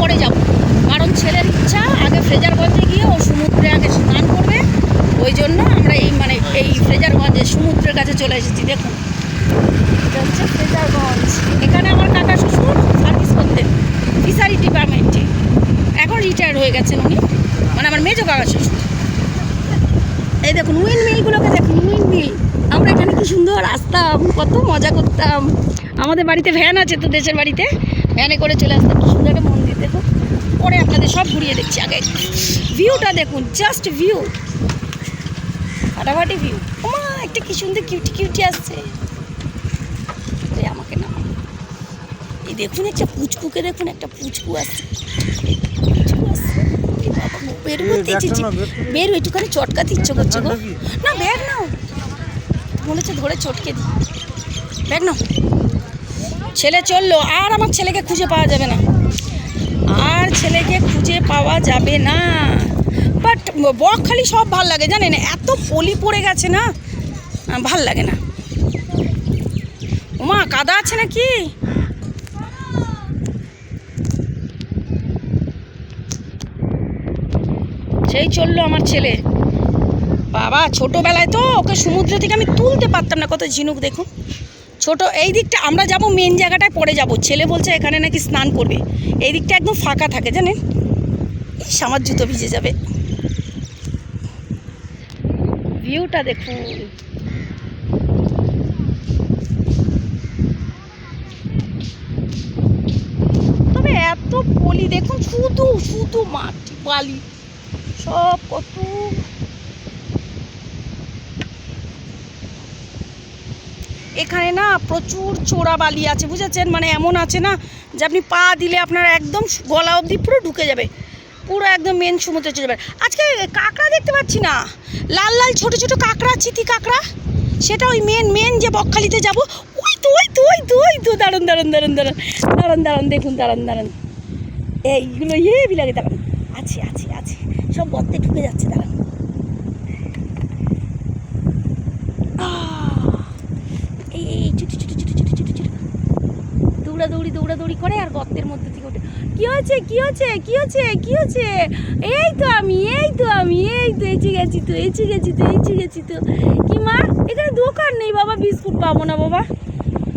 পরে যাব, কারণ ছেলের ইচ্ছা আগে ফ্রেজারগঞ্জে গিয়ে ও সমুদ্রে আগে স্নান করবে। ওই জন্য আমরা এই ফ্রেজারগঞ্জে সমুদ্রের কাছে চলে এসেছি। দেখুন, এটা হচ্ছে ফ্রেজারগঞ্জ। এখানে আমার কাকা শ্বশুর সার্ভিস করতেন ফিশারি ডিপার্টমেন্টে, এখন রিটায়ার হয়ে গেছেন উনি, মানে আমার মেজো কাকা শ্বশুর। এই দেখুন উইন্ড মিলগুলোকে দেখুন, উইন্ড মিল। আমরা এখানে কি সুন্দর আসতাম, কত মজা করতাম। আমাদের বাড়িতে ভ্যান আছে তো, দেশের বাড়িতে ভ্যানে করে চলে আসতাম। কি সুন্দর একটা মন্দির দেখুন, পরে আপনাদের সব ঘুরিয়ে দেখছি। আগে ভিউটা দেখুন, জাস্ট ভিউ, ফাটাফাটি ভিউ। ওমা একটা কি সুন্দর কিউটি কিউটি আসছে, আমাকে না এই দেখুন একটা পুচকুকে দেখুন, একটা পুচকু আসছে, বেরো একটুখানি চটকাতে ইচ্ছে করছে গো। না ব্যাগ নাও, মনে হচ্ছে ধরে চটকে দিই। ব্যাগ নাও। ছেলে চললো, আর আমার ছেলেকে খুঁজে পাওয়া যাবে না, আর ছেলেকে খুঁজে পাওয়া যাবে না। বাট বকখালি সব ভাল লাগে জানেন, এত পলি পড়ে গেছে না, ভাল লাগে না। ওমা কাদা আছে নাকি? সেই চললো আমার ছেলে। বাবা ছোটোবেলায় তো ওকে সমুদ্র থেকে আমি তুলতে পারতাম না, কত ঝিনুক দেখুন। ছোট এই দিকটা আমরা যাব, মেন জায়গাটায় পরে যাব। ছেলে বলছে এখানে নাকি স্নান করবে, এই দিকটা একদম ফাঁকা থাকে জানেন। ইস আমার জুতো ভিজে যাবে। ভিউটা দেখুন, তবে এত পলি দেখুন, শুধু শুধু মাটি বালি সব, কত এখানে না প্রচুর চোরা বালি আছে, বুঝেছেন? মানে এমন আছে না যে আপনি পা দিলে আপনার একদম গলা অবধি পুরো ঢুকে যাবে, পুরো একদম মেন সমুদ্রে চলে যাবে। আজকে কাঁকড়া দেখতে পাচ্ছি না, লাল লাল ছোট ছোট কাঁকড়া, চিতি কাঁকড়া, সেটা ওই মেন যে বকখালিতে যাব, ওই তো ওই তো ওই তো ওই তো। দাঁড়ান দাঁড়ান দাঁড়ান দাঁড়ান দাঁড়ান দাঁড়ান দেখুন, দাঁড়ান দাঁড়ান, এইগুলো হেবি লাগে। দাঁড়ান, আছে আছে আছে, সব গর্তে ঢুকে যাচ্ছে। দাঁড়ান, এই ছোটো ছোটো ছোটো ছোটো ছোটো ছোটো দৌড়াদৌড়ি করে আর গর্তের মধ্যে থেকে ওঠে। কি হচ্ছে কি হচ্ছে কি হচ্ছে কি হচ্ছে? এই তো আমি এই তো এসে গেছি তো কি মা, এখানে দোকান নেই বাবা, বিস্কুট পাবো না বাবা।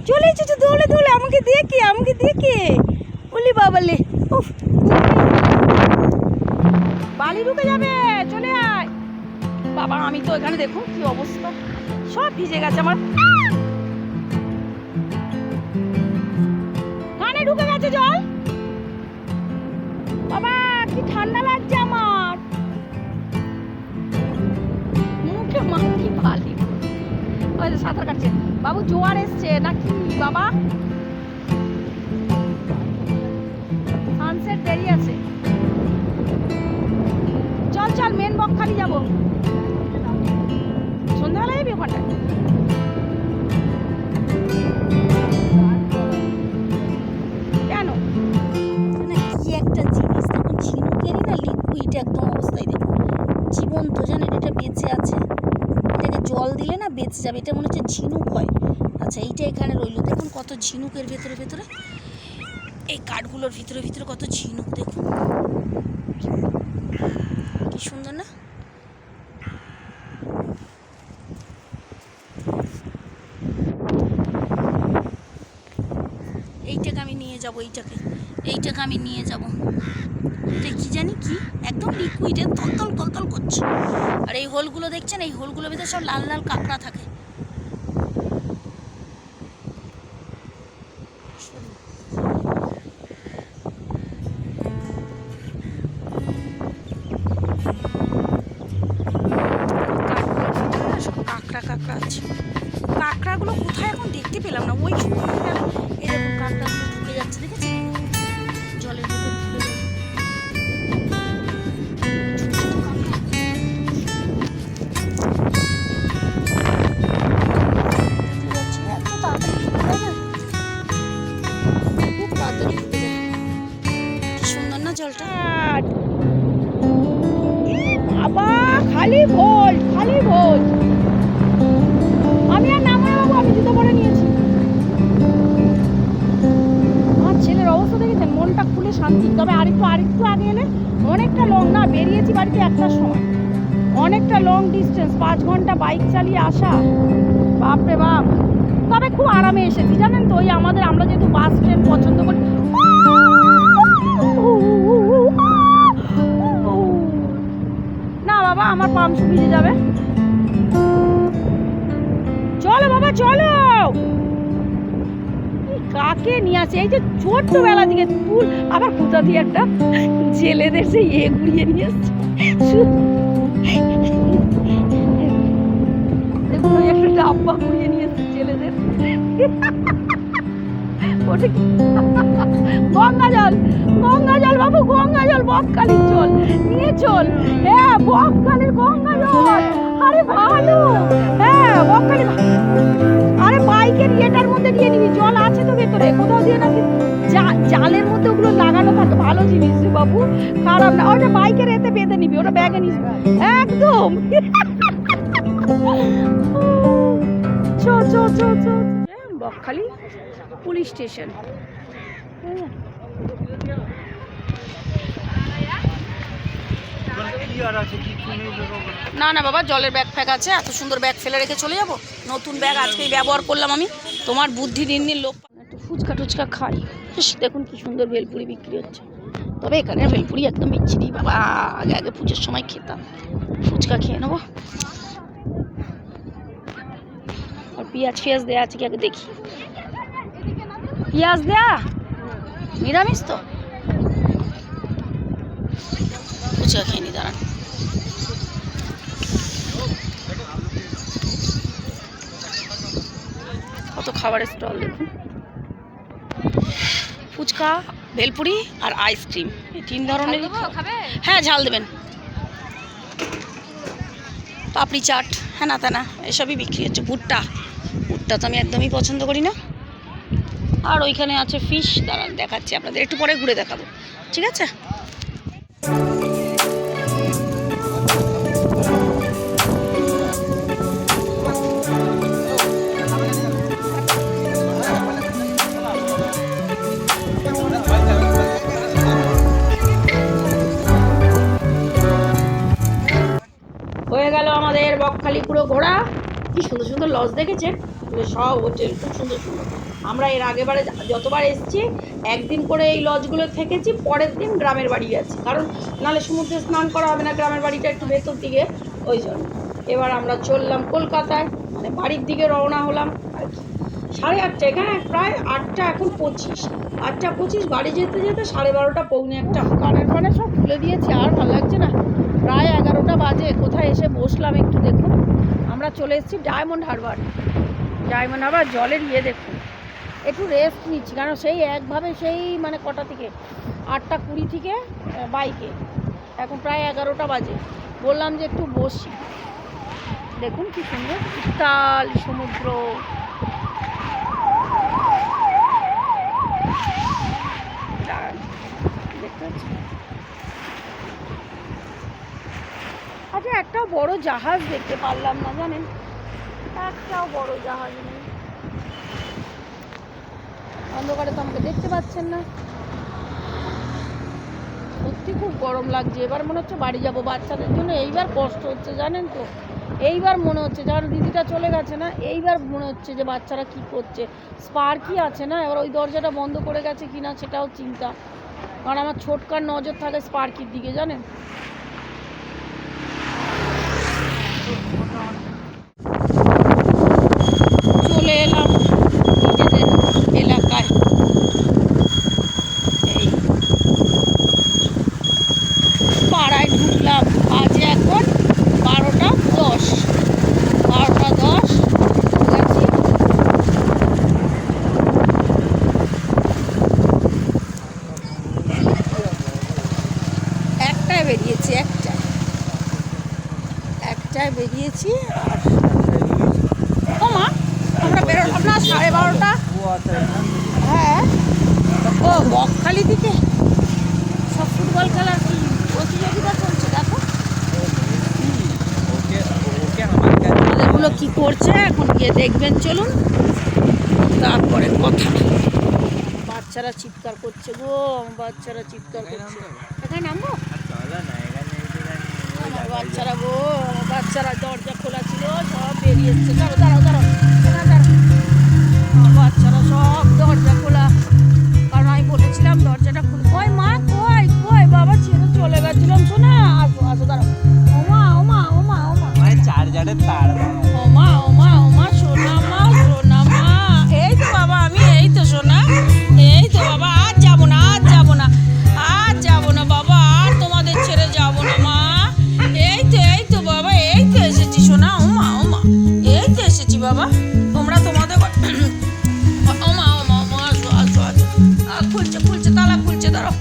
চলে এসেছো দৌড়ে দৌড়ে, আমাকে দেখে বলি বাবা লে, উফ বালি ঢুকে যাবে, চলে আয় বাবা। আমি তো এখানে দেখুন কি অবস্থা, সব ভিজে গেছে আমার, কানে ঢুকে গেছে জল। বাবা কি ঠান্ডা লাগছে আমার, মুখে মাটি বালি। ওই সাঁতার কাটছে বাবু, জোয়ার এসছে নাকি বাবা? সানসেট দেরি আছে, চল চল মেন বকখালি যাবো, সন্ধ্যাবেলা যাবি ওখানটায়। কেন কি একটা জিনিস দেখুন, ঝিনুকেরই না লিকুইড একদম অবস্থায় দেখুন, জীবন্ত জানেন, এটা বেঁচে আছে, এটাকে জল দিলে না বেঁচে যাবে, এটা মনে হচ্ছে ঝিনুক হয়। আচ্ছা এইটা এখানে রইলো, দেখুন কত ঝিনুকের ভেতরে ভেতরে, এই কাঠগুলোর ভিতরে ভিতরে কত ঝিনুক দেখুন, কি সুন্দর না। এইটাকে আমি নিয়ে যাবো, এইটাকে আমি নিয়ে যাবো। এটা কি জানি কি, একদম লিকুইডে তলতল তলতল করছে। আর এই হোলগুলো দেখছেন, এই হোলগুলোর ভিতরে সব লাল লাল কাঁকড়া থাকে। কাঁকড়া আছে, কাঁকড়াগুলো কোথায় এখন দেখতে পেলাম না, ওই সমুদ্রে গেলে এরকম কাঁকড়াগুলো ঢুকে যাচ্ছে, দেখেছেন জলের ভিতর ঢুকে যাচ্ছে। খুব তাড়াতাড়ি ঢুকে যায়, কি সুন্দর না জলটা। বাবা খালি ভোজ খালি ভোজ, আমি আর নামবো না বাবু, আমি জুতো পরে নিয়েছি। আমার ছেলের লং ডিস্টেন্স, 5 ঘন্টা বাইক চালিয়ে আসা, বাপরে বাপ। তবে খুব আরামে এসেছি জানেন তো, ওই আমরা যেহেতু বাস ট্রেন পছন্দ করি। না বাবা, আমার পামসু ভিজে যাবে। চলো বাবা চলো। কাকে নিয়ে আসে এই যে ছোট্টবেলা দিকে তুল, আবার কোথা দিয়ে একটা জেলেদের সেই ঘুরিয়ে নিয়ে আসছে। দেখুন ওই একটা ডাব্বা ঘুরিয়ে নিয়ে এসছে জেলেদের। ওটা কি? গঙ্গা জল, গঙ্গা জল বাবু, গঙ্গা জল, বকখালির জল নিয়ে চল। হ্যাঁ বকখালির গঙ্গা জল, আরে ভালো। হ্যাঁ বকখালি, আরে বাইকের ইয়েটার মধ্যে নিয়ে নিবি, জল আছে তো ভেতরে, কোথাও দিয়ে না জালের মধ্যে ওগুলো লাগানো থাকে, ভালো জিনিস বাবু, খারাপ না। ওটা বাইকের এতে বেঁধে নিবি, ওটা ব্যাগে নিস একদম। চো চো চো চো, বকখালি পুলিশ স্টেশন। না না বাবা, জলের ব্যাগ ফ্যাগ আছে, এত সুন্দর ব্যাগ ফেলে রেখে চলে যাবো? নতুন ব্যাগ আজকেই ব্যবহার করলাম আমি। তোমার বুদ্ধি দিন দিন লোক। একটু ফুচকা টুচকা খাই। দেখুন কি সুন্দর ভেলপুরি বিক্রি হচ্ছে। তবে এখানে ভেলপুরি একদম বিচ্ছিরি বাবা, আগে আগে পুজোর সময় খেতাম। ফুচকা খেয়ে নেবো। আর পেঁয়াজ ফিয়াজ দেওয়া আছে কি আগে দেখি। পেঁয়াজ দেয়া নিরামিষ তো, ফুচকা খেয়ে নি দাঁড়ান। কত খাবারের স্টল দেখুন, ফুচকা, ভেলপুরি আর আইসক্রিম, এই 3 ধরনের। হ্যাঁ ঝাল দেবেন। পাপড়ি চাট, হ্যাঁ না তা না, এসবই বিক্রি হচ্ছে। ভুট্টা, ভুট্টা তো আমি একদমই পছন্দ করি না। আর ওইখানে আছে ফিশ, দাঁড়ান দেখাচ্ছি আপনাদের, একটু পরে ঘুরে দেখাবো, ঠিক আছে? হয়ে গেল আমাদের বকখালি পুরো ঘোরা। কি সুন্দর সুন্দর লজ দেখেছেন, সব হোটেল খুব সুন্দর সুন্দর। আমরা এর আগেবারে যতবার এসেছি একদিন করে এই লজগুলো থেকেছি, পরের দিন গ্রামের বাড়ি গেছি, কারণ নাহলে সমুদ্রে স্নান করা হবে না, গ্রামের বাড়িটা একটু ভেতর দিকে, ওই জন্য। এবার আমরা চললাম কলকাতায়, মানে বাড়ির দিকে রওনা হলাম আর কি। 8:30, এখানে প্রায় 8টা এখন 25, 8টা 25, বাড়ি যেতে যেতে 12:30 পৌনে 1টা। কানের ফানে সব খুলে দিয়েছি, আর ভালো লাগছে না, প্রায় 11টা বাজে। কোথায় এসে বসলাম একটু দেখুন, আমরা চলে এসেছি ডায়মন্ড হারবার। ডায়মন্ড হারবার জলের ইয়ে দেখুন, একটু রেস্ট নিচ্ছি, কারণ সেই একভাবে সেই মানে কটা থেকে 8টা 20 থেকে বাইকে, এখন প্রায় 11টা বাজে। বললাম যে একটু বসি, দেখুন কি সুন্দর উত্তাল সমুদ্র। দেখতে পাচ্ছি। আচ্ছা একটাও বড় জাহাজ দেখতে পারলাম না জানেন, একটাও বড় জাহাজ নেই। অন্ধকারে তো আমাকে দেখতে পাচ্ছেন না। সত্যি খুব গরম লাগছে, এবার মনে হচ্ছে বাড়ি যাবো। বাচ্চাদের জন্য এইবার কষ্ট হচ্ছে জানেন তো, এইবার মনে হচ্ছে, যার দিদিটা চলে গেছে না, এইবার মনে হচ্ছে যে বাচ্চারা কি করছে। স্পার্কি আছে না, এবার ওই দরজাটা বন্ধ করে গেছে কিনা সেটাও চিন্তা, কারণ আমার ছোটকার নজর থাকে স্পার্কির দিকে জানেন। চলে এলাম নিজেদের এলাকায়, এই পাড়ায় ঢুকলাম। বাজে এখন 12:10, 12:10 গেছি। একটায় বেরিয়েছি, একটায় বেরিয়েছি। আর ও মা, আমরা বেরোলাম না 12:30। হ্যাঁ ও বকখালি দিকে সব ফুটবল খেলার কি প্রতিযোগিতা চলছে দেখো। আমাদেরগুলো কি করছে এখন গিয়ে দেখবেন, চলুন তারপরে কথা। বাচ্চারা চিৎকার করছে গো, বাচ্চারা চিৎকার করছে। এখানে নামবো? বাচ্চারা গো, আমার বাচ্চারা দরজা খোলা ছিল সব বেরিয়ে এসছে। দাঁড়াও দাঁড়াও দাঁড়াও দাঁড়াও দাঁড়াও। আমার বাচ্চারা সব দরজা খোলা, কারণ আমি বলেছিলাম দরজাটা খুলে। কই মা, কই কই বাবা ছেড়ে চলে গেছিলাম। শোনা আসো আসো, দাঁড়াও। ওমা ওমা ওমা ওমা চার্জারের তার ওমা ওমা ওমা, সোনা মা সোনা মা। এই তো বাবা, আমি এই তো সোনা, এই তো বাবা। আর যাবো না, আর যাবো না, আর যাবো না বাবা, আর তোমাদের ছেড়ে যাবো না মা। এই তো বাবা, এই তো এসেছি সোনা। ওমা ওমা, এই তো এসেছি বাবা। তোমরা তোমাদের